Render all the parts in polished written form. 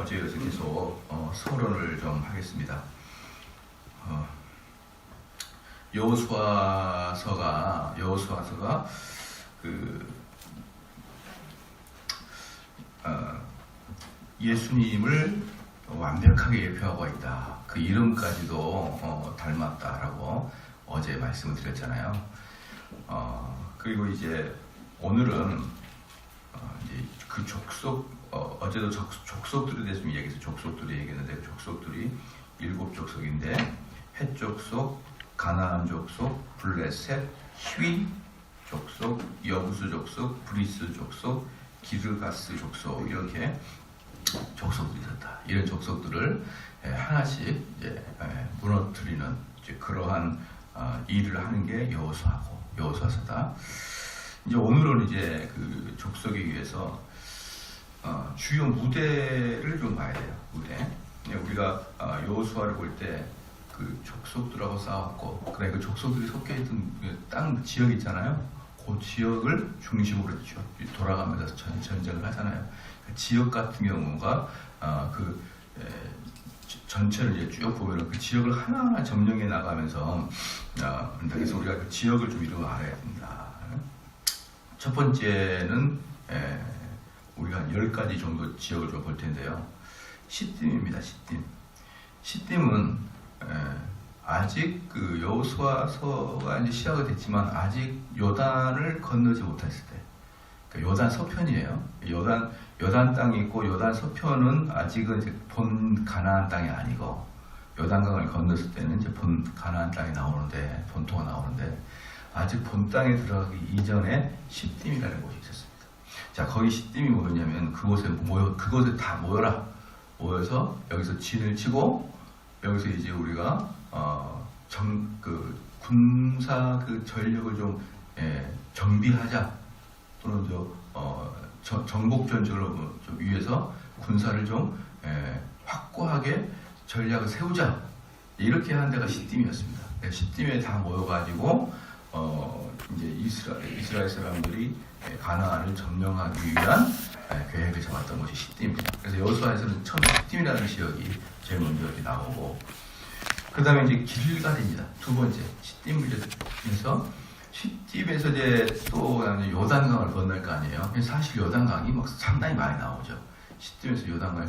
어제 이어서 계속 서론을 좀 하겠습니다. 여호수아서가 예수님을 완벽하게 예표하고 있다. 그 이름까지도 닮았다라고 어제 말씀을 드렸잖아요. 그리고 이제 오늘은 이제 그 족속, 어제도 족속들에 대해서 얘기해서 족속들이 얘기했는데, 족속들이 7족속인데 헷 족속, 가나안 족속, 블레셋, 히위 족속, 여부수 족속, 브리스 족속, 기르가스 족속, 이렇게 족속들이 있었다. 이런 족속들을 하나씩 이제 무너뜨리는 이제 그러한 일을 하는 게 여호수아서다. 이제 오늘은 이제 그 족속에 위해서 주요 무대를 좀 봐야 돼요. 무대. 우리가 여호수아를 볼 때 그 족속들하고 싸웠고, 그래 그 족속들이 속해 있던 땅 지역 있잖아요. 그 지역을 중심으로 했죠. 돌아가면서 전쟁을 하잖아요. 그 지역 같은 경우가 전체를 이제 쭉 보면 그 지역을 하나하나 점령해 나가면서 그래서 우리가 그 지역을 좀 이루어 알아야 됩니다. 첫 번째는 우리가 한 10가지 정도 지역을 좀 볼 텐데요. 시딤입니다. 시딤은 아직 그 여호수아서가 이제 시작이 됐지만 아직 요단을 건너지 못했을 때, 그러니까 요단 서편이에요. 요단 땅이 있고, 요단 서편은 아직은 이제 본 가나안 땅이 아니고, 요단강을 건넜을 때는 이제 본 가나안 땅이 나오는데, 본토가 나오는데, 아직 본 땅에 들어가기 이전에 시딤이라는 곳이 있었습니다. 자, 거기 시딤이 뭐였냐면 그곳에 다 모여서 여기서 진을 치고, 여기서 이제 우리가 군사 전력을 좀 정비하자, 또는 정복 전쟁을 좀 위해서 군사를 좀 확고하게 전략을 세우자, 이렇게 한 데가 시딤이었습니다. 시딤에 다 모여가지고 이제 이스라엘 사람들이 가나안을 점령하기 위한 계획을 잡았던 것이 시딤입니다. 그래서 여호수아에서는 처음 시딤이라는 지역이 제일 먼저 이렇게 나오고, 그 다음에 이제 길갈입니다. 두 번째, 시딤에서 이제 또 요단강을 건널 거 아니에요. 사실 요단강이 막 상당히 많이 나오죠. 시딤에서 요단강을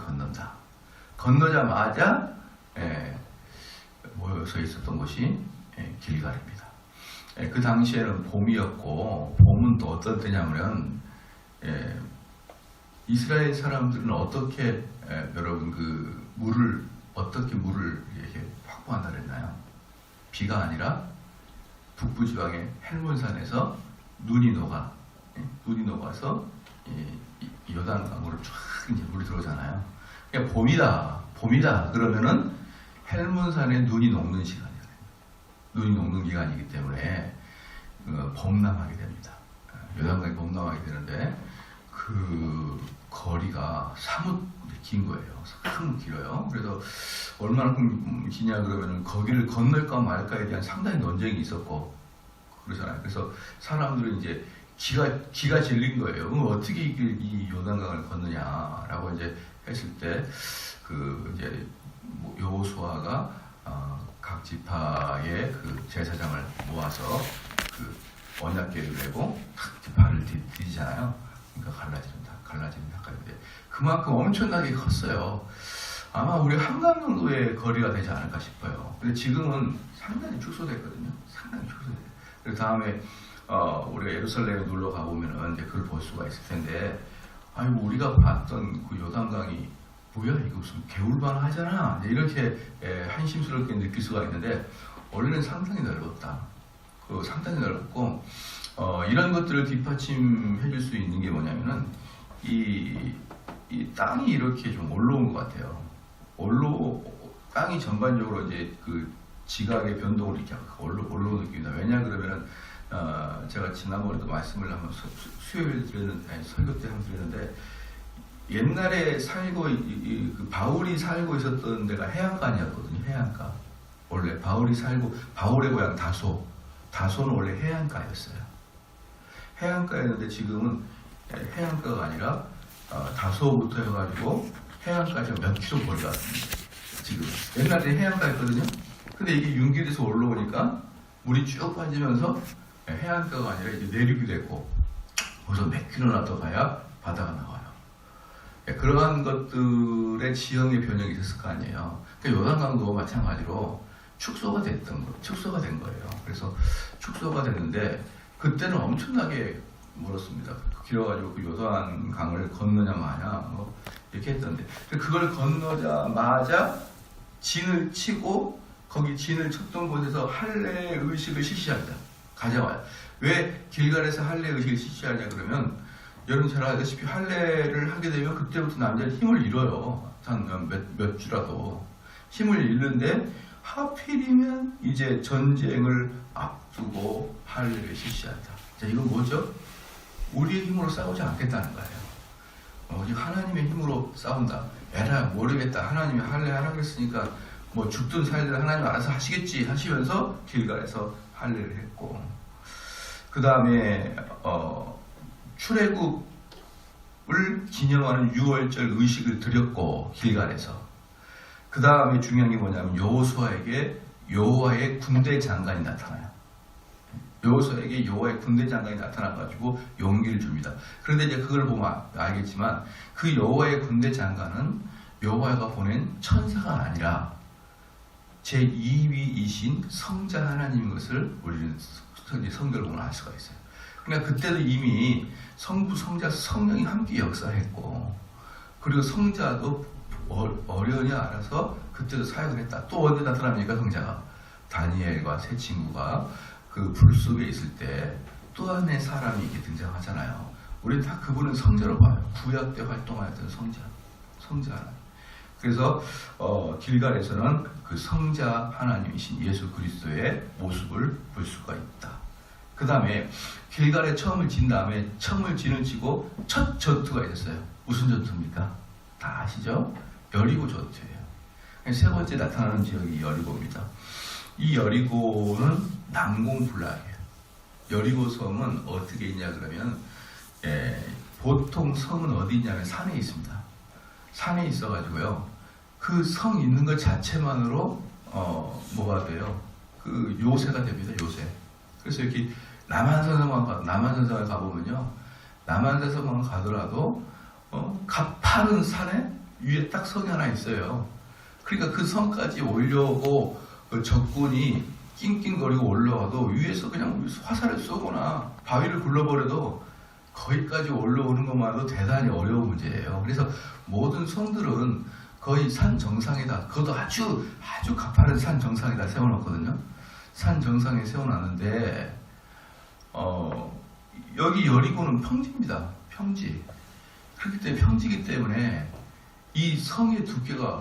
건너자마자 모여서 있었던 곳이 길갈입니다. 그 당시에는 봄이었고, 봄은 또 어떤 때냐면 이스라엘 사람들은 어떻게 여러분 어떻게 물을 이렇게 확보한다 그랬나요? 비가 아니라 북부 지방의 헬몬산에서 눈이 녹아서 요단강으로 쫙 이제 물이 들어오잖아요. 그러니까 봄이다 그러면은 헬몬산에 눈이 녹는 시간이에요. 눈이 녹는 기간이기 때문에 범람하게 됩니다. 요단강이 범람하게 되는데 그 거리가 사뭇 긴 거예요. 사뭇 길어요. 그래서 얼마만큼 기냐 그러면 거기를 건널까 말까에 대한 상당히 논쟁이 있었고 그러잖아요. 그래서 사람들은 이제 기가 질린 거예요. 어떻게 이 요단강을 건너냐라고 이제 했을 때 이제 여호수아가 각 지파의 그 제사장을 모아서 그 언약궤를 내고 발을 디디잖아요. 그러니까 갈라진다. 그만큼 엄청나게 컸어요. 아마 우리 한강 정도의 거리가 되지 않을까 싶어요. 근데 지금은 상당히 축소됐거든요. 그리고 다음에 우리가 예루살렘에 놀러 가보면은 이제 그걸 볼 수가 있을 텐데, 아이고 우리가 봤던 그 요단강이 뭐야, 이거 무슨 개울반 하잖아, 이렇게 한심스럽게 느낄 수가 있는데, 원래는 상당히 넓었다. 상당히 넓었고, 이런 것들을 뒷받침해 줄 수 있는 게 뭐냐면은 이 땅이 이렇게 좀 올라온 것 같아요. 땅이 전반적으로 이제 그 지각의 변동을 이렇게 올라오는 느낌이다. 왜냐 그러면은 제가 지난번에도 말씀을 한번 수요일 드렸는데, 설교 때 한번 드렸는데, 옛날에 그 바울이 살고 있었던 데가 해안가였거든요. 해안가. 원래 바울의 고향 다소는 원래 해안가였어요. 해안가였는데 지금은 해안가가 아니라 다소부터 해가지고 해안가에서 몇 킬로 거리가 왔습니다. 지금 옛날에 해안가였거든요. 근데 이게 윤길에서 올라오니까 물이 쭉 빠지면서 해안가가 아니라 이제 내륙이 됐고, 거기서 몇 킬로나 더 가야 바다가 나와요. 그러한 것들의 지형의 변형이 있었을 거 아니에요. 그러니까 요단강도 마찬가지로 축소가 된 거예요. 그래서 축소가 됐는데 그때는 엄청나게 멀었습니다. 길어가지고 그 요단강을 건너냐 마냐 뭐 이렇게 했던데, 그걸 건너자마자 진을 치고 거기 진을 쳤던 곳에서 할례 의식을 실시합니다. 가져와요. 왜 길갈에서 할례 의식을 실시하냐 그러면, 여러분 잘 알다시피 할례를 하게 되면 그때부터 남자는 힘을 잃어요. 한 몇 주라도 힘을 잃는데, 하필이면 이제 전쟁을 앞두고 할례를 실시한다. 자, 이건 뭐죠? 우리의 힘으로 싸우지 않겠다는 거예요. 하나님의 힘으로 싸운다. 에라 모르겠다. 하나님이 할례하라 그랬으니까 뭐 죽든 살든 하나님 알아서 하시겠지 하시면서 길갈에서 할례를 했고, 그 다음에 출애굽을 기념하는 유월절 의식을 드렸고 길갈에서, 그 다음에 중요한 게 뭐냐면 여호수아에게 여호와의 군대 장관이 나타나요. 여호수아에게 여호와의 군대 장관이 나타나가지고 용기를 줍니다. 그런데 이제 그걸 보면 알겠지만 그 여호와의 군대 장관은 여호와가 보낸 천사가 아니라 제2위이신 성자 하나님인 것을 우리는 성경을 보면 알 수가 있어요. 그러니까 그때도 이미 성부, 성자, 성령이 함께 역사했고, 그리고 성자도 어려우니 알아서 그때도 사역을 했다. 또 언제 나타납니까? 성자가 다니엘과 세 친구가 그 불 속에 있을 때 또 하나의 사람이 이렇게 등장하잖아요. 우리는 다 그분은 성자로 봐요. 구약 때 활동하였던 성자 하나님. 그래서 길갈에서는 그 성자 하나님이신 예수 그리스도의 모습을 볼 수가 있다. 그 다음에 길갈에 처음을 진 다음에 처음을 진을 치고 첫 전투가 있었어요. 무슨 전투입니까? 다 아시죠? 여리고 전투예요. 세 번째 나타나는 지역이 여리고입니다. 이 여리고는 난공불락이에요. 여리고 성은 어떻게 있냐 그러면, 보통 성은 어디 있냐면 산에 있습니다. 산에 있어가지고요, 그 성 있는 것 자체만으로 뭐가 돼요? 그 요새가 됩니다. 요새. 그래서 이렇게 남한산성을 가보면요, 남한산성만 가더라도 가파른 산에 위에 딱 성이 하나 있어요. 그러니까 그 성까지 올려오고 그 적군이 낑낑거리고 올라와도 위에서 그냥 화살을 쏘거나 바위를 굴러버려도 거기까지 올라오는 것만으로도 대단히 어려운 문제예요. 그래서 모든 성들은 거의 산 정상에다, 그것도 아주 가파른 산 정상에다 세워놓거든요. 산 정상에 세워놨는데 여기 여리고는 평지입니다. 평지. 그렇기 때문에 평지이기 때문에 이 성의 두께가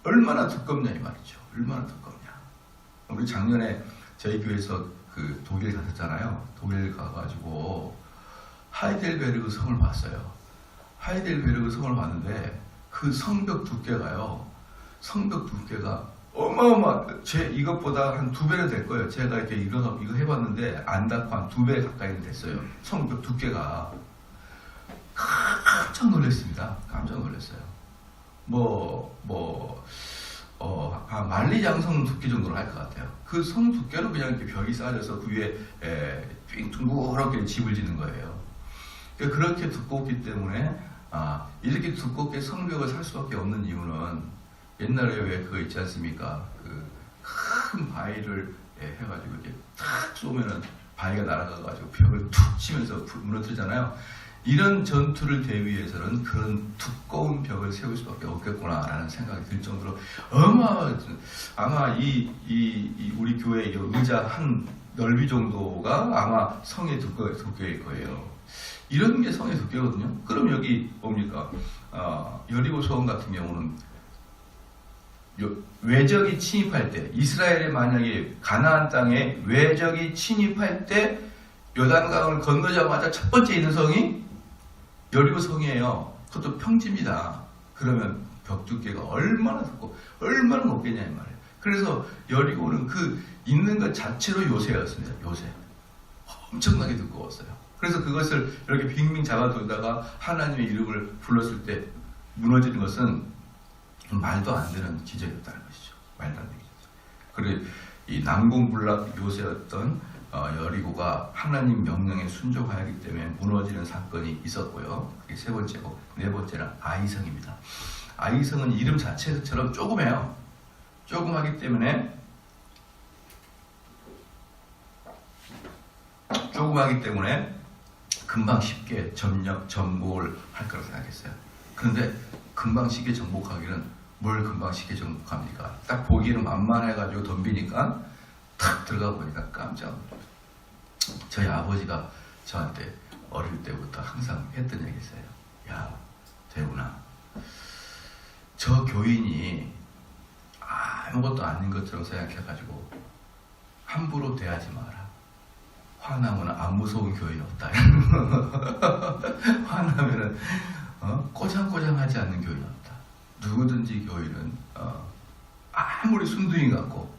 얼마나 두껍냐 이 말이죠. 얼마나 두껍냐. 우리 작년에 저희 교회에서 그 독일 갔었잖아요. 독일 가가지고 하이델베르그 성을 봤어요. 하이델베르그 성을 봤는데 그 성벽 두께가요. 성벽 두께가 제 이것보다 한 2배는 될 거예요. 제가 이렇게 이거 해봤는데 안 닿고 한 2배 가까이는 됐어요. 성벽 두께가. 깜짝 놀랐습니다. 깜짝 놀랐어요. 만리장성 두께 정도로 할 것 같아요. 그 성 두께로 그냥 이렇게 벽이 쌓여서 그 위에 둥그렇게 집을 짓는 거예요. 그렇게 두껍기 때문에 이렇게 두껍게 성벽을 살 수밖에 없는 이유는, 옛날에 왜 그거 있지 않습니까? 그 큰 바위를 해가지고 이렇게 탁 쏘면은 바위가 날아가가지고 벽을 툭 치면서 무너뜨리잖아요. 이런 전투를 대비해서는 그런 두꺼운 벽을 세울 수밖에 없겠구나라는 생각이 들 정도로 아마 우리 교회의 의자 한 넓이 정도가 아마 성의 두께일 거예요. 이런 게 성의 두께거든요. 그럼 여기 뭡니까? 여리고 성 같은 경우는 외적이 침입할 때, 이스라엘이 만약에 가나안 땅에 외적이 침입할 때 요단강을 건너자마자 첫 번째 있는 성이 여리고 성이에요. 그것도 평지입니다. 그러면 벽 두께가 얼마나 두껍고 얼마나 높겠냐 이 말이에요. 그래서 여리고는 그 있는 것 자체로 요새였습니다. 요새. 엄청나게 두꺼웠어요. 그래서 그것을 이렇게 빙빙 잡아두다가 하나님의 이름을 불렀을 때 무너지는 것은 말도 안 되는 기적이었다는 것이죠. 말도 안 되는 기적. 그리고 이 난공불락 요새였던 여리고가 하나님 명령에 순종하였기 때문에 무너지는 사건이 있었고요. 그게 세 번째고, 네 번째는 아이성입니다. 아이성은 이름 자체처럼 조그매요. 조그마기 때문에 금방 쉽게 정복을 할 거라고 생각했어요. 그런데 금방 쉽게 정복하기는 뭘 금방 쉽게 정복합니까? 딱 보기에는 만만해가지고 덤비니까 탁 들어가 보니까 깜짝 놀랐어요. 저희 아버지가 저한테 어릴 때부터 항상 했던 얘기 있어요. 야, 대훈아, 저 교인이 아무것도 아닌 것처럼 생각해가지고 함부로 대하지 마라. 화나면 안 무서운 교인 없다. 화나면은 꼬장꼬장하지 않는 교인 없다. 누구든지 교인은 아무리 순둥이 같고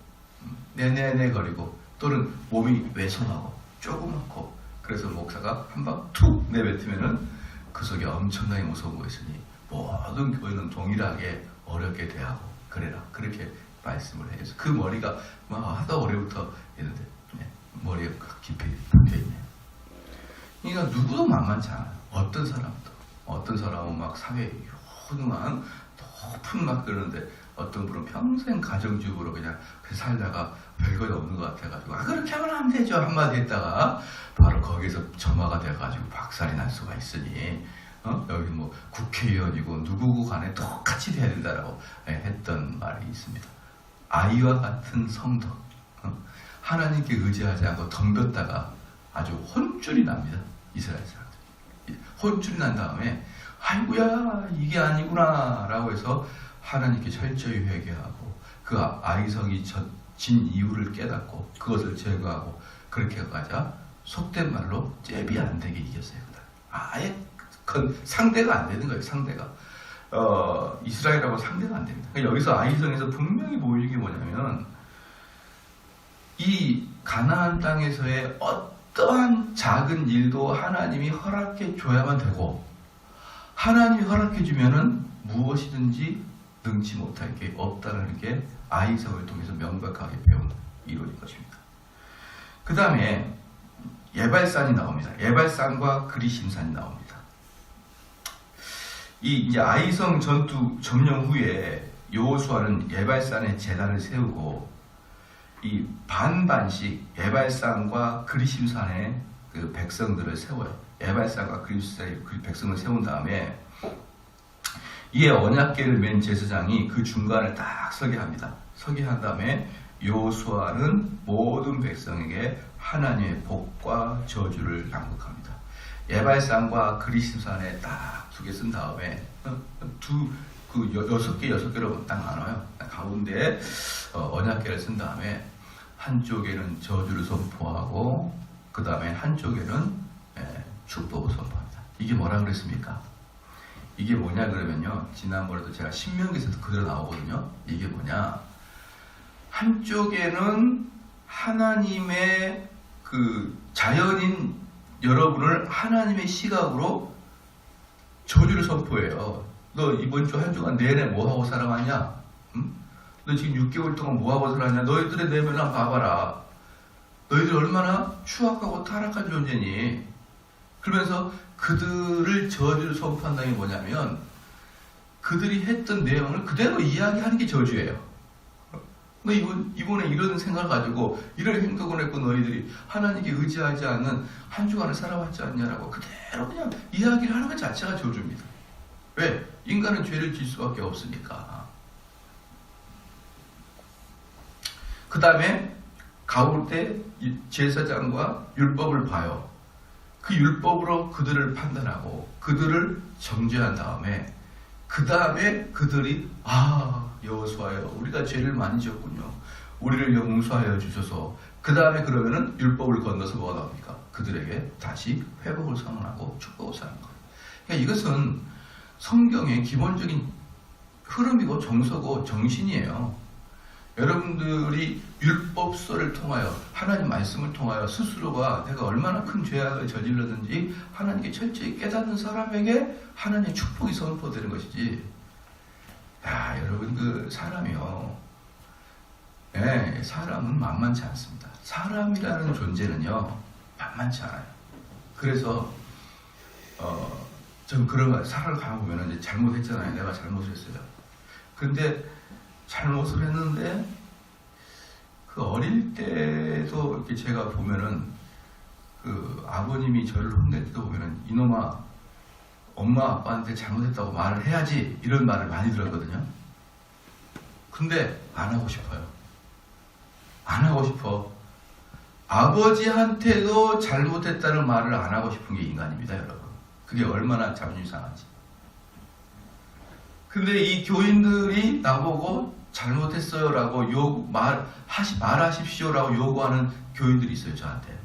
네네네 거리고 또는 몸이 왜소하고 조그맣고 그래서 목사가 한 방 툭 내뱉으면은 그 속에 엄청나게 무서운 거 있으니 모든 교인은 동일하게 어렵게 대하고 그래라. 그렇게 말씀을 해서 그 머리가 하도 어려부터 있는데 머리에 깊이 박혀있네요. 그러니까 누구도 만만치 않아요. 어떤 사람은 막 사회에 훌륭한 높은 막 그러는데 어떤 분은 평생 가정주부로 그냥 살다가 별거 없는 것 같아가지고 그렇게 하면 되죠 한마디 했다가 바로 거기서 점화가 돼가지고 박살이 날 수가 있으니 여기 뭐 국회의원이고 누구고 간에 똑같이 돼야 된다라고 했던 말이 있습니다. 아이와 같은 성도, 하나님께 의지하지 않고 덤볐다가 아주 혼쭐이 납니다. 이스라엘 사람들. 혼쭐이 난 다음에 아이고야 이게 아니구나 라고 해서 하나님께 철저히 회개하고 그 아이성이 진 이유를 깨닫고 그것을 제거하고 그렇게 가자 속된 말로 잽이 안 되게 이겼어요. 아예 상대가 안 되는 거예요. 상대가 이스라엘하고 상대가 안 됩니다. 그러니까 여기서 아이성에서 분명히 보이는 게 뭐냐면 이 가나안 땅에서의 어떠한 작은 일도 하나님이 허락해 줘야만 되고 하나님이 허락해 주면은 무엇이든지 능치 못할 게 없다는 게 아이성을 통해서 명백하게 배운 이론인 것입니다. 그 다음에 예발산이 나옵니다. 예발산과 그리심산이 나옵니다. 이제 아이성 전투 점령 후에 여호수아는 예발산에 제단을 세우고 이 반반씩 예발산과 그리심산에 그 백성들을 세워요. 예발산과 그리심산에 그 백성을 세운 다음에 이에 언약궤를 맨 제사장이 그 중간을 딱 서게 합니다. 서게 한 다음에 여호수아는 모든 백성에게 하나님의 복과 저주를 낭독합니다. 예발산과 그리심산에 딱 두 개 쓴 다음에 여섯 개로 딱 나눠요. 가운데 언약궤를 쓴 다음에 한쪽에는 저주를 선포하고 그 다음에 한쪽에는 축복을 선포합니다. 이게 뭐라 그랬습니까? 이게 뭐냐 그러면요. 지난번에도 제가 신명기에서도 그대로 나오거든요. 이게 뭐냐. 한쪽에는 하나님의 그 자연인 여러분을 하나님의 시각으로 저주를 선포해요. 너 이번 주 한 주간 내내 뭐하고 살아왔냐? 응? 너 지금 6개월 동안 뭐하고 살았냐? 너희들의 내면을 한번 봐봐라. 너희들 얼마나 추악하고 타락한 존재니? 그러면서 그들을 저주를 선포한다는 게 뭐냐면 그들이 했던 내용을 그대로 이야기하는 게 저주예요. 너 이번에 이런 생각을 가지고 이런 행동을 했고 너희들이 하나님께 의지하지 않는 한 주간을 살아왔지 않냐라고 그대로 그냥 이야기를 하는 것 자체가 저주입니다. 왜? 인간은 죄를 질 수밖에 없으니까. 그 다음에 가운데 제사장과 율법을 봐요. 그 율법으로 그들을 판단하고 그들을 정죄한 다음에 그 다음에 그들이 여호수아여 우리가 죄를 많이 지었군요. 우리를 용서하여 주셔서 그 다음에 그러면은 율법을 건너서 뭐가 나옵니까? 그들에게 다시 회복을 선언하고 축복을 선언하는 거예요. 그러니까 이것은 성경의 기본적인 흐름이고 정서고 정신이에요. 여러분들이 율법서를 통하여 하나님 말씀을 통하여 스스로가 내가 얼마나 큰 죄악을 저질렀는지 하나님께 철저히 깨닫는 사람에게 하나님의 축복이 선포되는 것이지. 야, 여러분 그 사람이요. 네, 사람은 만만치 않습니다. 사람이라는 존재는요 만만치 않아요. 그래서 전 그런 거예요. 살아를 가보면 이제 잘못했잖아요. 내가 잘못을 했어요. 근데 잘못을 했는데 그 어릴 때도 이렇게 제가 보면은 그 아버님이 저를 혼낼 때도 보면은 이놈아 엄마 아빠한테 잘못했다고 말을 해야지 이런 말을 많이 들었거든요. 근데 안 하고 싶어요. 안 하고 싶어. 아버지한테도 잘못했다는 말을 안 하고 싶은 게 인간입니다, 여러분. 그게 얼마나 자존심 상한지. 근데 이 교인들이 나보고 잘못했어요 라고 말하십시오 라고 요구하는 교인들이 있어요, 저한테.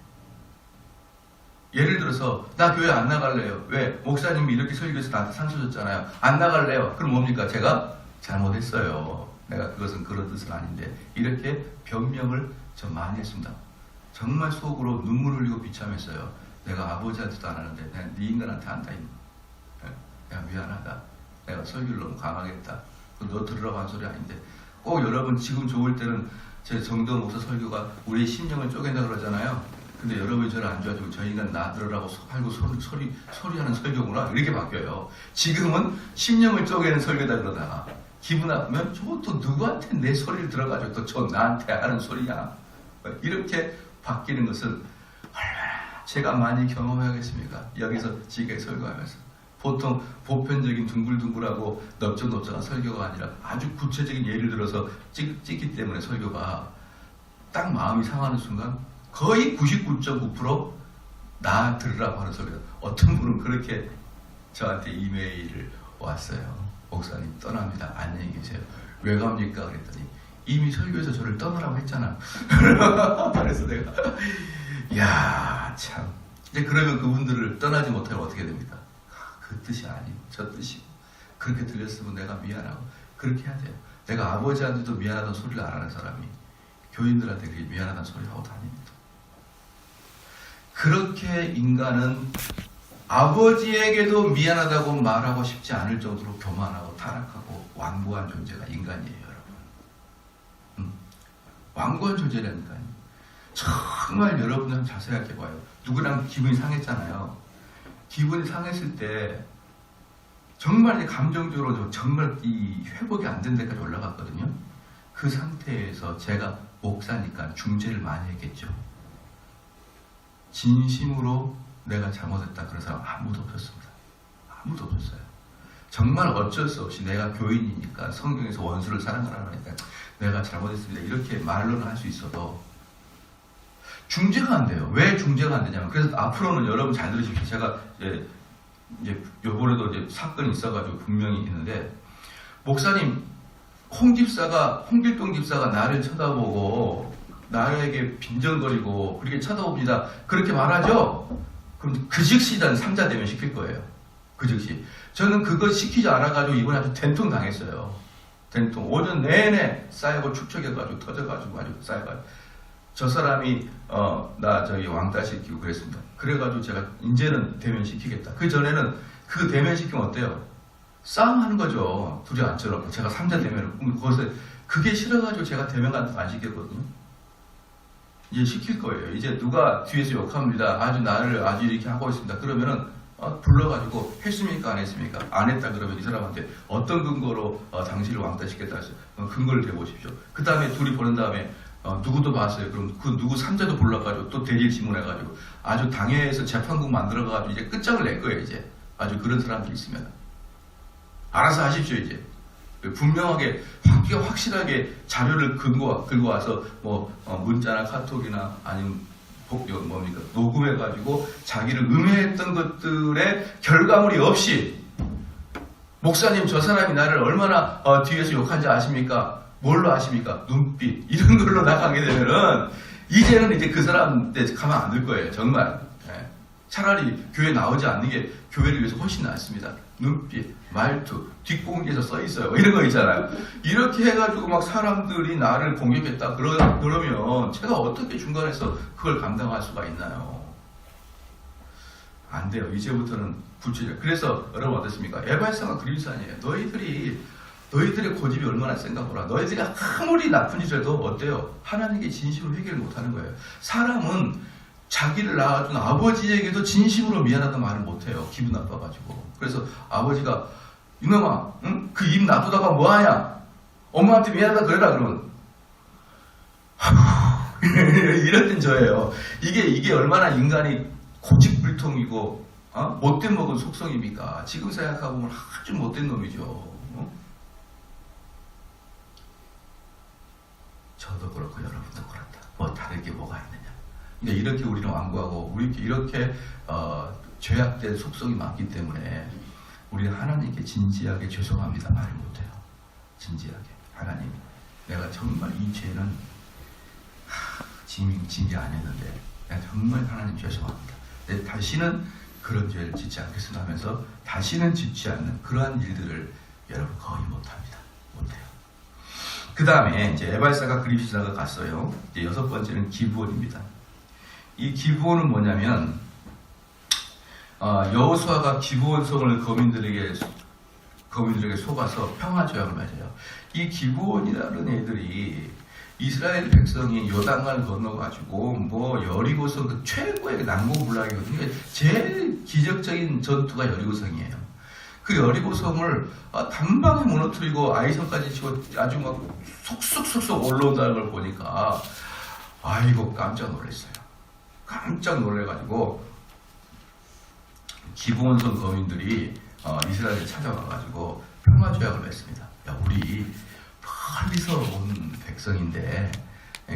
예를 들어서 나 교회 안 나갈래요. 왜? 목사님이 이렇게 설교해서 나한테 상처 줬잖아요. 안 나갈래요. 그럼 뭡니까? 제가 잘못했어요. 내가 그것은 그런 뜻은 아닌데. 이렇게 변명을 좀 많이 했습니다. 정말 속으로 눈물 흘리고 비참했어요. 내가 아버지한테도 안 하는데 내가 네 인간한테 한다. 내가 미안하다. 내가 설교를 너무 강하게 했다. 너 들으라고 한 소리 아닌데. 꼭 여러분 지금 좋을 때는 제 정도 목사 설교가 우리의 심령을 쪼갠다 그러잖아요. 근데 여러분이 저를 안 좋아지고 저 인간 나 들으라고 팔고 소리하는 설교구나 이렇게 바뀌어요. 지금은 심령을 쪼개는 설교다 그러다가 기분 나쁘면 저것도 누구한테 내 소리를 들어가지고 또 저 나한테 하는 소리야. 이렇게 바뀌는 것은 얼마나 제가 많이 경험하겠습니까? 여기서 지게 설교하면서. 보통 보편적인 둥글둥글하고 넓적넓적한 설교가 아니라 아주 구체적인 예를 들어서 찍기 때문에 설교가 딱 마음이 상하는 순간 거의 99.9% 나 들으라고 하는 설교다. 어떤 분은 그렇게 저한테 이메일을 왔어요. 목사님 떠납니다. 안녕히 계세요. 왜 갑니까? 그랬더니 이미 설교에서 저를 떠나라고 했잖아. 그래서 내가 야 참. 이제 그러면 그분들을 떠나지 못하면 어떻게 됩니까? 그 뜻이 아니고 저 뜻이고 그렇게 들렸으면 내가 미안하고 그렇게 해야 돼요. 내가 아버지한테도 미안하다는 소리를 안 하는 사람이 교인들한테 그렇게 미안하다는 소리 하고 다닙니다. 그렇게 인간은 아버지에게도 미안하다고 말하고 싶지 않을 정도로 교만하고 타락하고 완고한 존재가 인간이에요, 여러분. 완고한 존재라니까요. 정말 여러분은 잘 생각해봐요. 누구랑 기분이 상했잖아요. 기분이 상했을 때 정말 감정적으로 정말 이 회복이 안 된 데까지 올라갔거든요. 그 상태에서 제가 목사니까 중재를 많이 했겠죠. 진심으로 내가 잘못했다 그런 사람 아무도 없었습니다. 아무도 없었어요. 정말 어쩔 수 없이 내가 교인이니까 성경에서 원수를 사랑하라고 하니까 내가 잘못했습니다. 이렇게 말로는 할 수 있어도 중재가 안 돼요. 왜 중재가 안 되냐면 그래서 앞으로는 여러분 잘 들으십시오. 제가 이제 요번에도 이제 사건이 있어가지고 분명히 있는데 목사님 홍길동 집사가 나를 쳐다보고 나에게 빈정거리고 그렇게 쳐다봅니다. 그렇게 말하죠? 그럼 그 즉시 난 삼자 대면 시킬 거예요. 그 즉시. 저는 그거 시키지 않아가지고 이번에 아주 된통 당했어요. 된통. 5년 내내 쌓이고 축적해가지고 터져가지고 아주 쌓여가지고. 저 사람이 나 저기 왕따 시키고 그랬습니다. 그래가지고 제가 이제는 대면시키겠다. 그 전에는 그 대면시키면 어때요? 싸움하는 거죠. 둘이 앉혀놓고 제가 3자 대면을 거기서 그게 싫어가지고 제가 대면 같은 거 안 시켰거든요. 이제 시킬 거예요. 이제 누가 뒤에서 욕합니다. 아주 나를 아주 이렇게 하고 있습니다. 그러면은 불러가지고 했습니까? 안 했습니까? 안 했다 그러면 이 사람한테 어떤 근거로 당신을 왕따 시켰다 했어요. 근거를 대보십시오. 그 다음에 둘이 보낸 다음에 누구도 봤어요. 그럼 그 누구 3자도 불러가지고 또 대리를 지문해가지고 아주 당회에서 재판국 만들어가지고 이제 끝장을 낼 거예요. 이제 아주 그런 사람들이 있으면 알아서 하십시오. 이제 분명하게 확실하게 자료를 긁고 와서 문자나 카톡이나 아니면 녹음해가지고 자기를 음해했던 것들의 결과물이 없이 목사님 저 사람이 나를 얼마나 뒤에서 욕한지 아십니까? 뭘로 아십니까? 눈빛 이런 걸로 나가게 되면은 이제는 이제 그 사람한테 가만 안 둘 거예요. 정말. 차라리 교회 나오지 않는 게 교회를 위해서 훨씬 낫습니다. 눈빛, 말투, 뒷공기에서 써 있어요. 뭐 이런 거 있잖아요. 이렇게 해가지고 막 사람들이 나를 공격했다. 그러면 제가 어떻게 중간에서 그걸 감당할 수가 있나요? 안 돼요. 이제부터는 구체적. 그래서 여러분 어떻습니까? 에바일사가 그림산이에요. 너희들의 고집이 얼마나 센가 보라. 너희들이 아무리 나쁜 짓을 해도 어때요? 하나님께 진심으로 회개를 못하는 거예요. 사람은 자기를 낳아준 아버지에게도 진심으로 미안하다는 말을 못해요. 기분 나빠가지고. 그래서 아버지가 이놈아, 응? 그 입 놔두다가 뭐하냐? 엄마한테 미안하다 그래라 그러면 이럴 땐 저예요. 이게 얼마나 인간이 고집불통이고 못된 먹은 속성입니까? 지금 생각해보면 아주 못된 놈이죠. 저도 그렇고 여러분도 그렇다. 뭐 다를 게 뭐가 있느냐. 근데 이렇게 우리는 완고하고 우리 이렇게 죄악된 속성이 많기 때문에 우리는 하나님께 진지하게 죄송합니다 말을 못해요. 진지하게 하나님, 내가 정말 이 죄는 징계 안 했는데 내가 정말 하나님 죄송합니다. 내 다시는 그런 죄를 짓지 않겠습니다 하면서 다시는 짓지 않는 그러한 일들을 여러분 거의 못합니다. 못해요. 그 다음에 이제 에발사가 그립시다가 갔어요. 이제 6번째는 기브온입니다. 이 기브온은 뭐냐면 여호수아가 기브온 성을 거민들에게 속아서 평화 조약을 맺어요. 이 기브온이라는 애들이 이스라엘 백성이 요단강을 건너가지고 뭐 여리고성 그 최고의 난공불락이거든요. 제일 기적적인 전투가 여리고성이에요. 그 여리고성을 단방에 무너뜨리고 아이성까지 치고 아주 막 속속속속 올라온다는 걸 보니까 아이고 깜짝 놀랐어요. 깜짝 놀래가지고 기브온성 거민들이 이스라엘에 찾아와가지고 평화조약을 맺습니다. 야, 우리 멀리서 온 백성인데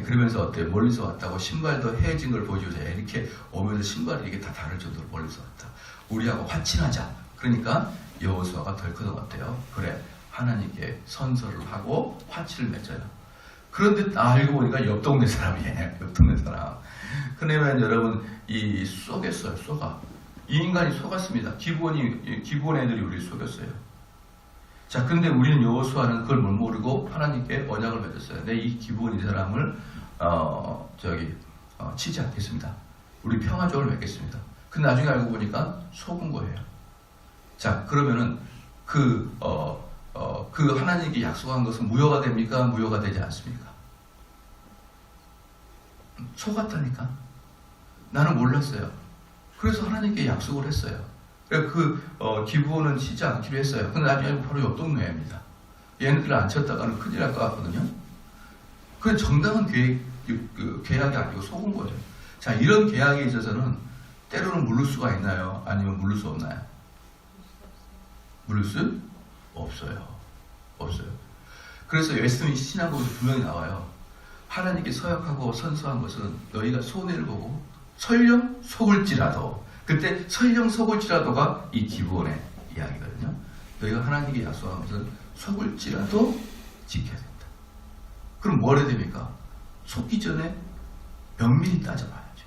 그러면서 어때? 멀리서 왔다고 신발도 해진 걸 보여주세요. 이렇게 오면서 신발이 이게 다 다를 정도로 멀리서 왔다. 우리하고 화친하자. 그러니까 여호수아가 덜커덕 어때요? 그래, 하나님께 선서를 하고 화치를 맺어요. 그런데 알고 보니까 옆 동네 사람이에요. 옆 동네 사람. 그러면 여러분 이 속였어요. 속아. 이 인간이 속았습니다. 기브온 애들이 우리를 속였어요. 자, 근데 우리는 여호수아는 그걸 못 모르고 하나님께 언약을 맺었어요. 내 이 기브온 이 사람을 치지 않겠습니다. 우리 평화조약을 맺겠습니다. 근데 나중에 알고 보니까 속은 거예요. 자, 그러면은 그 하나님께 약속한 것은 무효가 됩니까? 무효가 되지 않습니까? 속았다니까. 나는 몰랐어요. 그래서 하나님께 약속을 했어요. 기브온은 치지 않기로 했어요. 근데 나중에 바로 옆 동네입니다. 얘네들을 안 쳤다가는 큰일 날 것 같거든요. 그건 정당한 계약이 아니고 속은 거예요. 자, 이런 계약에 있어서는 때로는 물을 수가 있나요? 아니면 물을 수 없나요? 물을 수 없어요. 없어요. 그래서 웨스트민스터 신학으로도 분명히 나와요. 하나님께 서약하고 선서한 것은 너희가 손해를 보고 설령 속을지라도, 그때 설령 속을지라도가 이 기브온의 이야기거든요. 너희가 하나님께 약속한 것은 속을지라도 지켜야 된다. 그럼 뭘 해야 됩니까? 속기 전에 면밀히 따져봐야죠.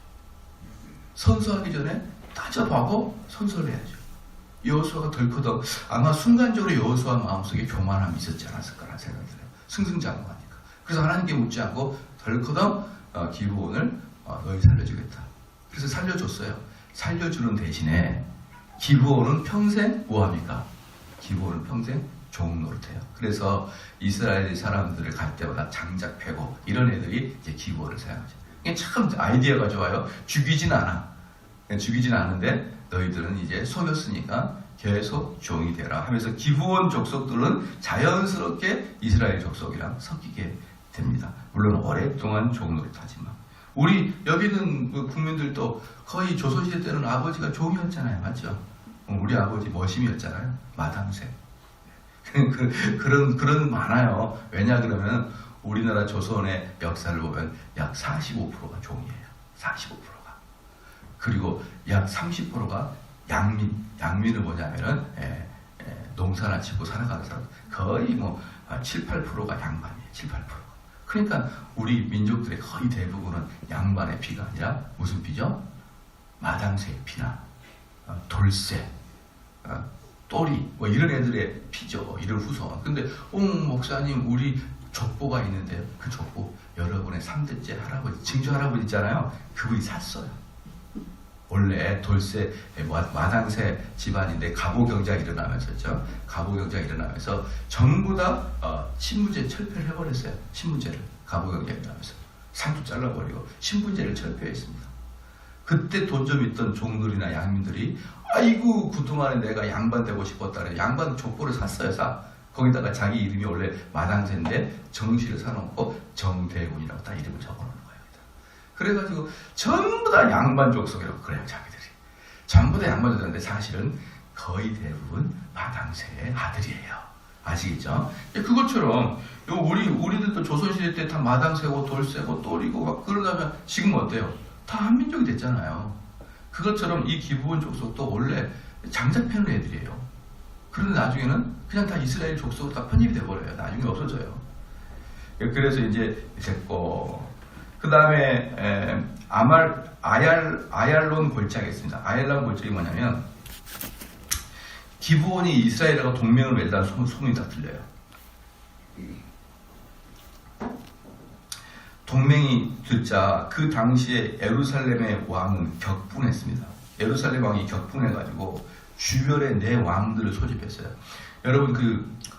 선서하기 전에 따져보고 선서를 해야죠. 여호수아가 덜커덕 아마 순간적으로 여호수아 마음속에 교만함이 있었지 않았을까라는 생각이 들어요. 승승장구하니까. 그래서 하나님께 묻지 않고 덜커덕 기브온을 너희 살려주겠다. 그래서 살려줬어요. 살려주는 대신에 기브온은 평생 뭐합니까? 기브온은 평생 종 노릇해요. 그래서 이스라엘 사람들을 갈 때마다 장작 패고 이런 애들이 이제 기브온을 사용하죠. 이게 참 아이디어가 좋아요. 죽이진 않아. 죽이진 않은데 너희들은 이제 속였으니까 계속 종이 되라 하면서 기브온 족속들은 자연스럽게 이스라엘 족속이랑 섞이게 됩니다. 물론 오랫동안 종 노릇하지만 우리 여기 있는 국민들도 거의 조선시대 때는 아버지가 종이었잖아요. 맞죠? 우리 아버지 머심이었잖아요. 마당새. 그런 많아요. 왜냐 그러면 우리나라 조선의 역사를 보면 약 45%가 종이에요. 45%가. 그리고 약 30%가 양민은 뭐냐면은 농사나 짓고 살아가는 사람. 거의 7, 8%가 양반이에요. 7, 8%가. 그러니까 우리 민족들의 거의 대부분은 양반의 피가 아니라 무슨 피죠? 마당새의 피나 돌쇠, 또리 뭐 이런 애들의 피죠. 이런 후손. 근데 목사님 우리 족보가 있는데요. 그 족보 여러분의 3대째 할아버지 증조 할아버지 있잖아요. 그분이 샀어요. 원래 돌쇠 마당새 집안인데 갑오 경작이 일어나면서죠. 갑오 경작이 일어나면서 전부 다 신분제 철폐를 해버렸어요. 신분제를 갑오 경작이 일어나면서 상투 잘라버리고 신분제를 철폐했습니다. 그때 돈 좀 있던 종들이나 양민들이 아이고 그동안에 내가 양반 되고 싶었다 그래 양반 족보를 샀어요. 거기다가 자기 이름이 원래 마당새인데 정시를 사놓고 정대훈이라고 다 이름을 적어놓는 거예요. 그래가지고 전부 다 양반 족속이라고 그래요. 자기들이 전부 다 양반 족속인데 사실은 거의 대부분 마당새의 아들이에요. 아시겠죠? 그것처럼 우리들도 조선시대 때 다 마당새고 돌쇠고 또리고 막 그러다면 지금 어때요? 다 한민족이 됐잖아요. 그것처럼 이 기브온 족속도 원래 장자패는 애들이에요. 그런데 나중에는 그냥 다 이스라엘 족속으로 다 편입이 돼버려요. 나중에 없어져요. 그래서 이제 됐고, 그 다음에 아얄론 골짜기 있습니다. 아얄론 골짜기 뭐냐면 기브온이 이스라엘하고 동맹을 맺다는 소문이 다 들려요. 동맹이 듣자 그 당시에 예루살렘의 왕은 격분했습니다. 예루살렘 왕이 격분해가지고 주변에 네 왕들을 소집했어요. 여러분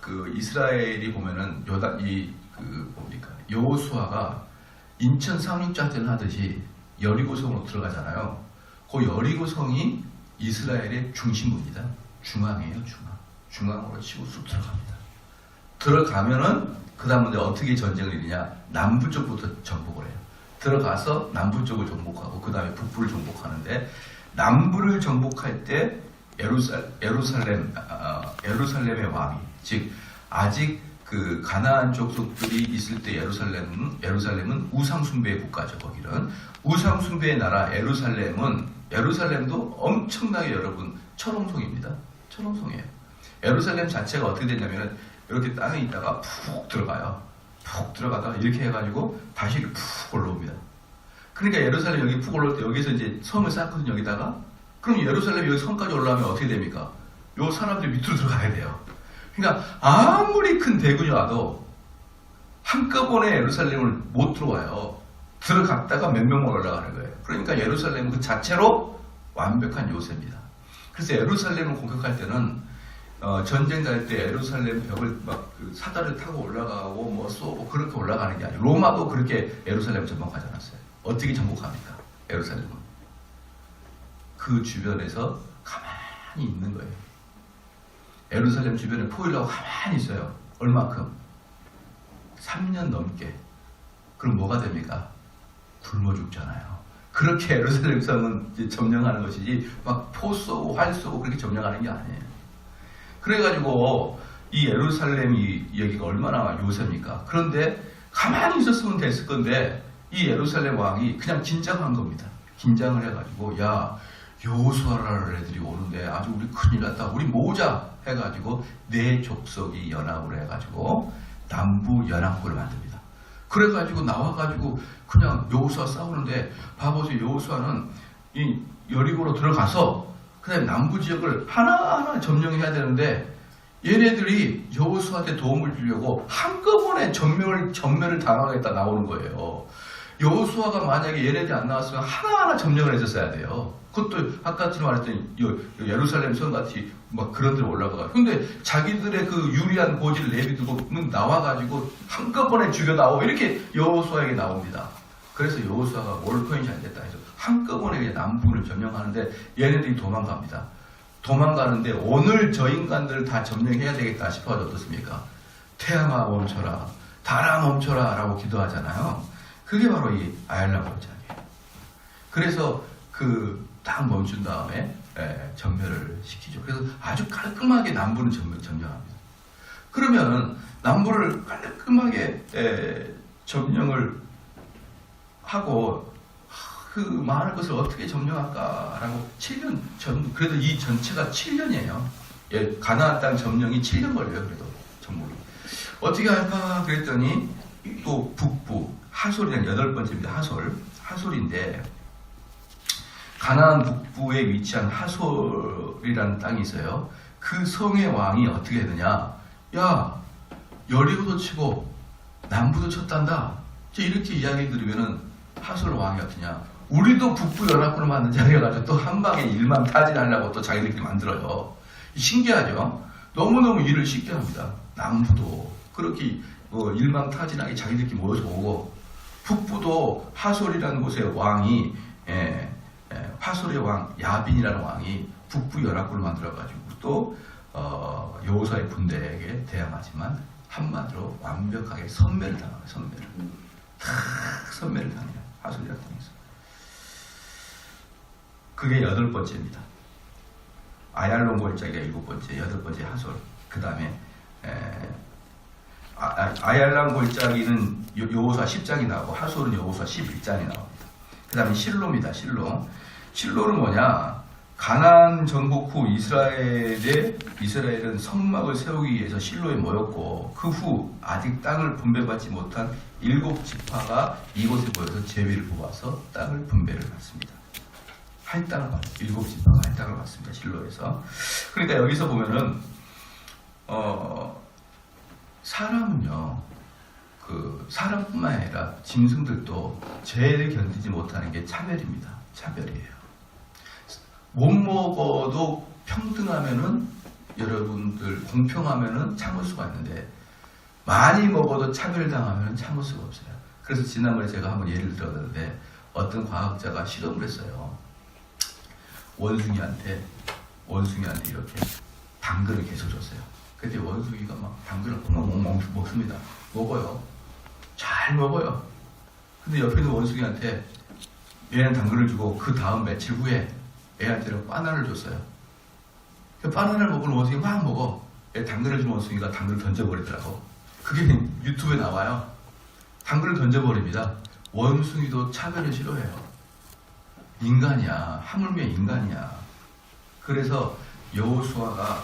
그 이스라엘이 보면은 여호수아가 인천 상륙작전 하듯이 여리고성으로 들어가잖아요. 그 여리고성이 이스라엘의 중심부입니다. 중앙이에요, 중앙으로 치고 쑥 들어갑니다. 들어가면은 그 다음에 어떻게 전쟁을 이루냐? 남부 쪽부터 정복을 해요. 들어가서 남부 쪽을 정복하고 그 다음에 북부를 정복하는데 남부를 정복할 때 예루살렘의 왕이 즉 아직 그 가나안 족속들이 있을 때 예루살렘은 우상숭배의 국가죠. 거기는 우상숭배의 나라 예루살렘도 엄청나게 여러분 철옹성입니다. 철옹성이에요. 예루살렘 자체가 어떻게 되냐면은 이렇게 땅에 있다가 푹 들어가요. 푹 들어가다가 이렇게 해가지고 다시 푹 올라옵니다. 그러니까 예루살렘 여기 푹 올라올 때 여기서 이제 성을 쌓거든요. 여기다가. 그럼 예루살렘 여기 성까지 올라오면 어떻게 됩니까? 요 사람들이 밑으로 들어가야 돼요. 그러니까 아무리 큰 대군이 와도 한꺼번에 예루살렘을 못 들어와요. 들어갔다가 몇 명만 올라가는 거예요. 그러니까 예루살렘은 그 자체로 완벽한 요새입니다. 그래서 예루살렘을 공격할 때는 전쟁 갈 때 예루살렘 벽을 막 사다리를 타고 올라가고 뭐 쏘고 그렇게 올라가는 게 아니에요. 로마도 그렇게 예루살렘을 정복하지 않았어요. 어떻게 정복합니까? 예루살렘은 그 주변에서 가만히 있는 거예요. 예루살렘 주변에 포위하고 가만히 있어요. 얼마큼? 3년 넘게. 그럼 뭐가 됩니까? 굶어 죽잖아요. 그렇게 예루살렘 성은 점령하는 것이지 막 포 쏘고 활 쏘고 그렇게 점령하는 게 아니에요. 그래가지고 이 예루살렘이 여기가 얼마나 요새입니까? 그런데 가만히 있었으면 됐을 건데 이 예루살렘 왕이 그냥 긴장한 겁니다. 긴장을 해가지고 야 여호수아라는 애들이 오는데 아주 우리 큰일 났다. 우리 모으자 해가지고 네 족속이 연합을 해가지고 남부 연합군을 만듭니다. 그래가지고 나와가지고 그냥 여호수아 싸우는데 봐보세요. 여호수아는 이 여리고로 들어가서 그 다음에 남부 지역을 하나하나 점령해야 되는데 얘네들이 여호수아한테 도움을 주려고 한꺼번에 전멸을 당하겠다 나오는 거예요. 여호수아가 만약에 얘네들이 안 나왔으면 하나하나 점령을 했었어야 돼요. 그것도 아까처럼 말했더니 예루살렘 성같이 막 그런 데 올라가요. 근데 자기들의 그 유리한 고지를 내비두고 나와가지고 한꺼번에 죽여다오 이렇게 여호수아에게 나옵니다. 그래서 여호수아가 올코인이 안 됐다 해서 한꺼번에 남부를 점령하는데 얘네들이 도망갑니다. 도망가는데 오늘 저 인간들을 다 점령해야 되겠다 싶어서 어떻습니까? 태양아 멈춰라, 달아 멈춰라 라고 기도하잖아요. 그게 바로 이 아얄라 골짜기예요. 그래서 딱 멈춘 다음에 전멸을 시키죠. 그래서 아주 깔끔하게 남부는 점령합니다. 그러면은 남부를 깔끔하게 점령을 하고 그 많은 것을 어떻게 점령할까라고 7년 전, 그래도 이 전체가 7년이에요. 예, 가나안 땅 점령이 7년 걸려요. 그래도 정복이 어떻게 할까 그랬더니 또 북부 하솔이라는 8번째입니다. 하솔인데 가나안 북부에 위치한 하솔이라는 땅이 있어요. 그 성의 왕이 어떻게 했느냐? 야, 여리고도 치고 남부도 쳤단다. 이렇게 이야기 들으면은 하솔 왕이 어떠냐? 우리도 북부 연합군을 만든 자리여가지고 또 한 방에 일망타진하려고 또 자기들끼리 만들어요. 신기하죠? 너무너무 일을 쉽게 합니다. 남부도 그렇게 일망타진하게 자기들끼리 모여서 오고, 북부도 하솔이라는 곳의 왕이 하솔의 왕 야빈이라는 왕이 북부 연합군을 만들어가지고 또 여호수아의 군대에게 대항하지만 한마디로 완벽하게 선멸을 당합니다. 선멸을 당해요. 하솔이라는 땅에서. 그게 8번째입니다. 아얄론 골짜기가 7번째, 8번째 하솔. 그 다음에 아얄론 골짜기는 여호수아 10장이 나오고 하솔은 여호수아 11장이 나옵니다. 그 다음에 실로입니다. 실로는 뭐냐? 가나안 정복 후 이스라엘은 성막을 세우기 위해서 실로에 모였고, 그 후 아직 땅을 분배받지 못한 7지파가 이곳에 모여서 제비를 뽑아서 땅을 분배를 받습니다. 한 땅을 받습니다. 7지파가 한 땅을 받습니다. 실로에서. 그러니까 여기서 보면은 사람은요, 사람뿐만 아니라 짐승들도 제일 견디지 못하는 게 차별입니다. 차별이에요. 못 먹어도 평등하면은, 여러분들 공평하면은 참을 수가 있는데, 많이 먹어도 차별당하면은 참을 수가 없어요. 그래서 지난번에 제가 한번 예를 들었는데, 어떤 과학자가 실험을 했어요. 원숭이한테 이렇게 당근을 계속 줬어요. 그때 원숭이가 막 당근을 먹습니다. 먹어요. 잘 먹어요. 근데 옆에 있는 원숭이한테 얘는 당근을 주고, 그 다음 며칠 후에 애한테는 바나나를 줬어요. 바나나를 먹은 원숭이가 막 먹어. 당근을 준 원숭이가 당근을 던져버리더라고. 그게 유튜브에 나와요. 당근을 던져버립니다. 원숭이도 차별을 싫어해요. 인간이야. 하물며 인간이야. 그래서 여호수아가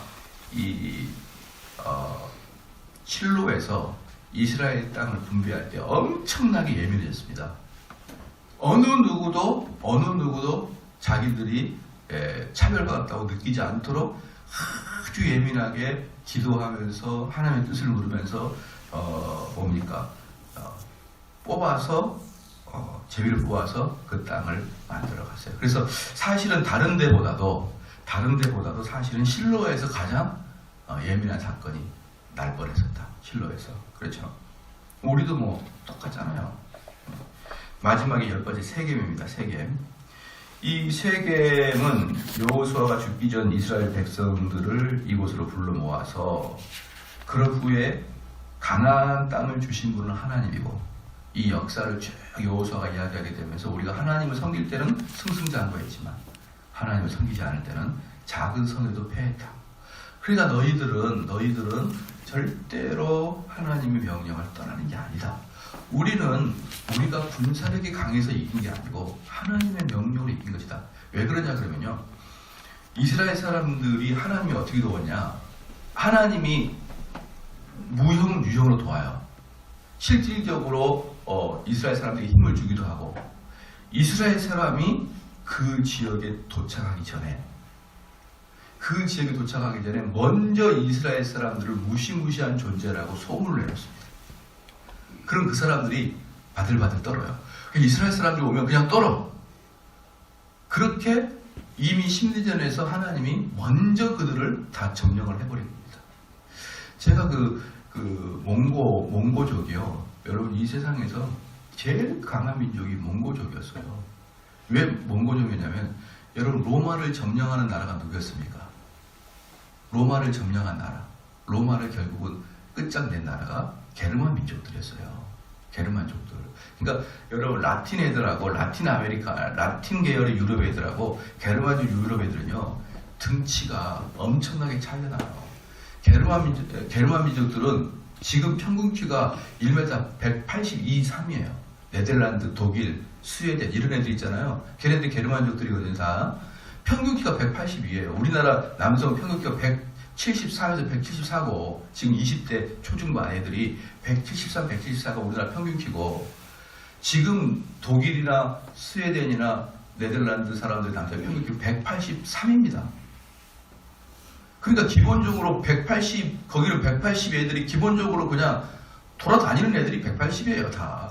실로에서 이스라엘 땅을 분배할 때 엄청나게 예민해졌습니다. 어느 누구도 자기들이 차별받았다고 느끼지 않도록 아주 예민하게 기도하면서 하나님의 뜻을 물으면서 뽑아서 제비를 뽑아서 그 땅을 만들어 갔어요. 그래서 사실은 다른 데보다도 사실은 실로에서 가장 예민한 사건이 날 뻔했었다. 실로에서. 그렇죠. 우리도 뭐 똑같잖아요. 마지막에 10번째 세겜입니다. 세겜. 이 세겜은 여호수아가 죽기 전 이스라엘 백성들을 이곳으로 불러 모아서, 그런 후에 가나안 땅을 주신 분은 하나님이고, 이 역사를 쭉 여호수아가 이야기하게 되면서 우리가 하나님을 섬길 때는 승승장구했지만 하나님을 섬기지 않을 때는 작은 성에도 패했다. 그러니까 너희들은 절대로 하나님의 명령을 떠나는 게 아니다. 우리가 군사력이 강해서 이긴 게 아니고 하나님의 명령으로 이긴 것이다. 왜 그러냐 그러면요, 이스라엘 사람들이 하나님이 어떻게 도왔냐? 하나님이 무형유형으로 도와요. 실질적으로 이스라엘 사람들에게 힘을 주기도 하고, 이스라엘 사람이 그 지역에 도착하기 전에 먼저 이스라엘 사람들을 무시무시한 존재라고 소문을 내놓습니다. 그럼 그 사람들이 바들바들 떨어요. 이스라엘 사람들이 오면 그냥 떨어. 그렇게 이미 심리전에서 하나님이 먼저 그들을 다 점령을 해버립니다. 제가 몽고족이요. 여러분, 이 세상에서 제일 강한 민족이 몽고족이었어요. 왜 몽고족이냐면, 여러분, 로마를 점령하는 나라가 누구였습니까? 로마를 점령한 나라, 로마를 결국은 끝장낸 나라가 게르만 민족들이었어요. 게르만족들. 그러니까 여러분, 라틴 애들하고 라틴 계열의 유럽 애들하고 게르만족 유럽 애들은요, 등치가 엄청나게 차이가 나요. 게르만 민족들은 지금 평균 키가 1m 182, 3이에요. 네덜란드, 독일, 스웨덴 이런 애들 있잖아요. 걔네들 게르만족들이거든요. 다 평균 키가 182예요. 우리나라 남성 평균 키가 174에서 174고, 지금 20대 초중반 애들이 173, 174가 우리나라 평균 키고, 지금 독일이나 스웨덴이나 네덜란드 사람들 남자 평균 키 183입니다. 그러니까 기본적으로 180, 거기는 180 애들이 기본적으로 그냥 돌아다니는 애들이 180이에요, 다.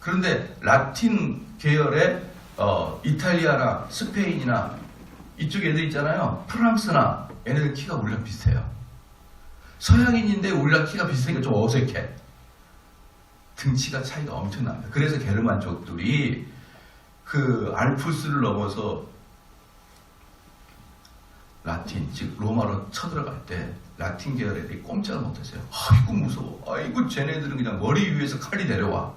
그런데 라틴 계열의 이탈리아나 스페인이나 이쪽 애들 있잖아요. 프랑스나 얘네들 키가 우리랑 비슷해요. 서양인인데 우리랑 키가 비슷하니까 좀 어색해. 등치가 차이가 엄청납니다. 그래서 게르만족들이 그 알프스를 넘어서 라틴, 즉 로마로 쳐들어갈 때 라틴 계열 애들이 꼼짝을 못했어요. 아이고 무서워. 아이고 쟤네들은 그냥 머리 위에서 칼이 내려와.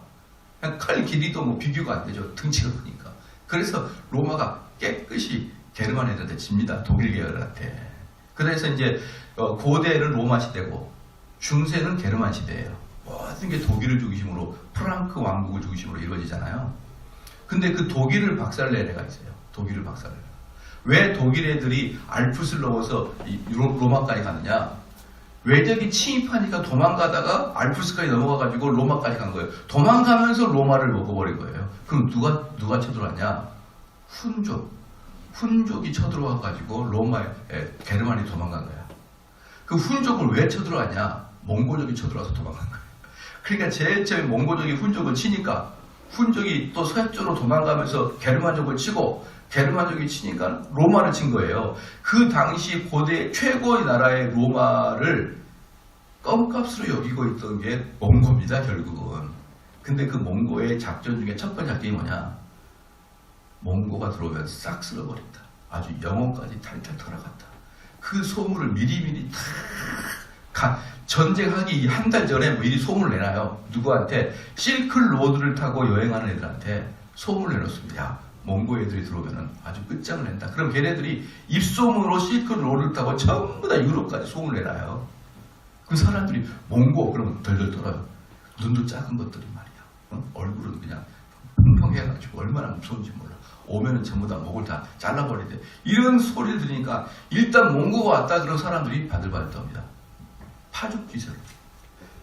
그냥 칼 길이도 뭐 비교가 안 되죠. 등치가 크니까. 그래서 로마가 깨끗이 게르만 애들한테 집니다. 독일 계열한테. 그래서 이제 고대는 로마 시대고 중세는 게르만 시대예요. 모든 게 독일을 중심으로 프랑크 왕국을 중심으로 이루어지잖아요. 근데 그 독일을 박살낸 애가 있어요. 독일을 박살낸 애가. 왜 독일 애들이 알프스를 넘어서 로마까지 가느냐? 외적이 침입하니까 도망가다가 알프스까지 넘어가가지고 로마까지 간 거예요. 도망가면서 로마를 먹어버린 거예요. 그럼 누가 쳐들어왔냐? 훈족이 쳐들어와가지고 로마에 게르만이 도망간 거야. 그 훈족을 왜 쳐들어왔냐? 몽고족이 쳐들어와서 도망간 거야. 그러니까 제일 처음에 몽고족이 훈족을 치니까 훈족이 또 서쪽으로 도망가면서 게르만족을 치고 게르만족이 치니까 로마를 친 거예요. 그 당시 고대 최고의 나라의 로마를 껌값으로 여기고 있던 게 몽고입니다, 결국은. 근데 그 몽고의 작전 중에 첫 번째 작전이 뭐냐? 몽고가 들어오면 싹 쓸어버린다. 아주 영혼까지 탈탈 털어갔다. 그 소문을 미리미리 전쟁하기 한 달 전에 미리 소문을 내놔요. 누구한테? 실크로드를 타고 여행하는 애들한테 소문을 내놓습니다. 야, 몽고 애들이 들어오면 아주 끝장을 낸다. 그럼 걔네들이 입소문으로 실크로드를 타고 전부 다 유럽까지 소문을 내놔요. 그 사람들이 몽고 그러면 덜덜 떨어요. 눈도 작은 것들이 말이야. 얼굴은 그냥 평평해가지고 얼마나 무서운지 몰라. 오면은 전부 다 목을 다 잘라버리대. 이런 소리를 들으니까 일단 몽고가 왔다 그런 사람들이 바들바들 떱니다. 파죽지세로.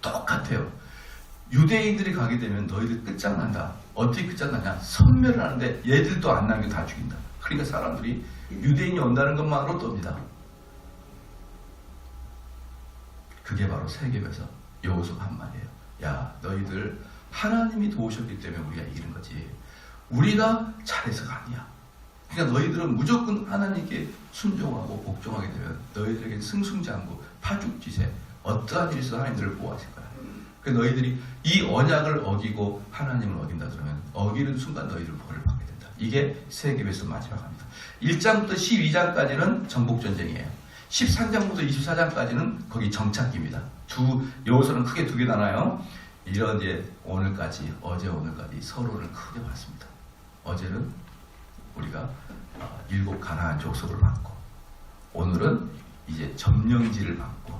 똑같아요. 유대인들이 가게 되면 너희들 끝장난다. 어떻게 끝장나냐? 선멸을 하는데 얘들도 안 남겨 다 죽인다. 그러니까 사람들이 유대인이 온다는 것만으로 떱니다. 그게 바로 세계에서 여호수아가 한 말이에요. 야, 너희들 하나님이 도우셨기 때문에 우리가 이기는 거지. 우리가 잘해서가 아니야. 그러니까 너희들은 무조건 하나님께 순종하고 복종하게 되면 너희들에게 승승장구, 파죽지세, 어떠한 일에서 하나님들을 보호하실 거야. 그래서 너희들이 이 언약을 어기고 하나님을 어긴다 그러면 어기는 순간 너희들은 벌을 받게 된다. 이게 세계에서 마지막 합니다. 1장부터 12장까지는 정복전쟁이에요. 13장부터 24장까지는 거기 정착기입니다. 여호수아는 크게 두 개 나눠요. 이런 이제 오늘까지, 어제 오늘까지 서로를 크게 봤습니다. 어제는 우리가 7 가나안 족속을 받고, 오늘은 이제 점령지를 받고,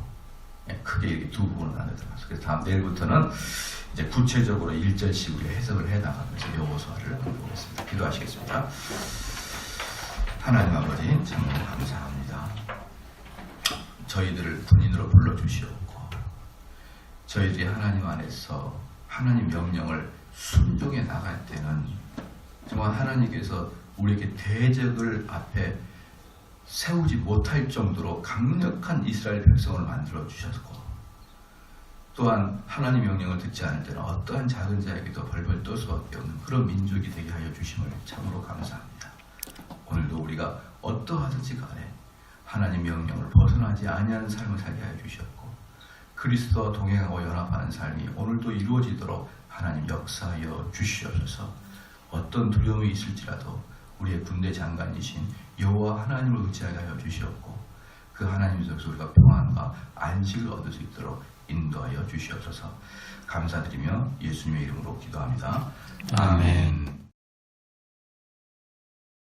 크게 이렇게 두 부분을 나누더라고요. 그래서 다음 내일부터는 이제 구체적으로 1절씩 우리가 해석을 해 나가면서 여호수아를 보겠습니다. 기도하시겠습니다. 하나님 아버지 참 감사합니다. 저희들을 군인으로 불러주시옵고 저희들이 하나님 안에서 하나님 명령을 순종해 나갈 때는 정말 하나님께서 우리에게 대적을 앞에 세우지 못할 정도로 강력한 이스라엘 백성을 만들어 주셨고, 또한 하나님 명령을 듣지 않을 때는 어떠한 작은 자에게도 벌벌 떨 수밖에 없는 그런 민족이 되게 하여 주심을 참으로 감사합니다. 오늘도 우리가 어떠하든지 간에 하나님 명령을 벗어나지 아니하는 삶을 살게 하여 주셨고, 그리스도와 동행하고 연합하는 삶이 오늘도 이루어지도록 하나님 역사하여 주시옵소서. 어떤 두려움이 있을지라도 우리의 군대 장관이신 여호와 하나님을 의지하게 하여 주시옵고, 그 하나님 속에서 우리가 평안과 안식을 얻을 수 있도록 인도하여 주시옵소서. 감사드리며 예수님의 이름으로 기도합니다. 아멘.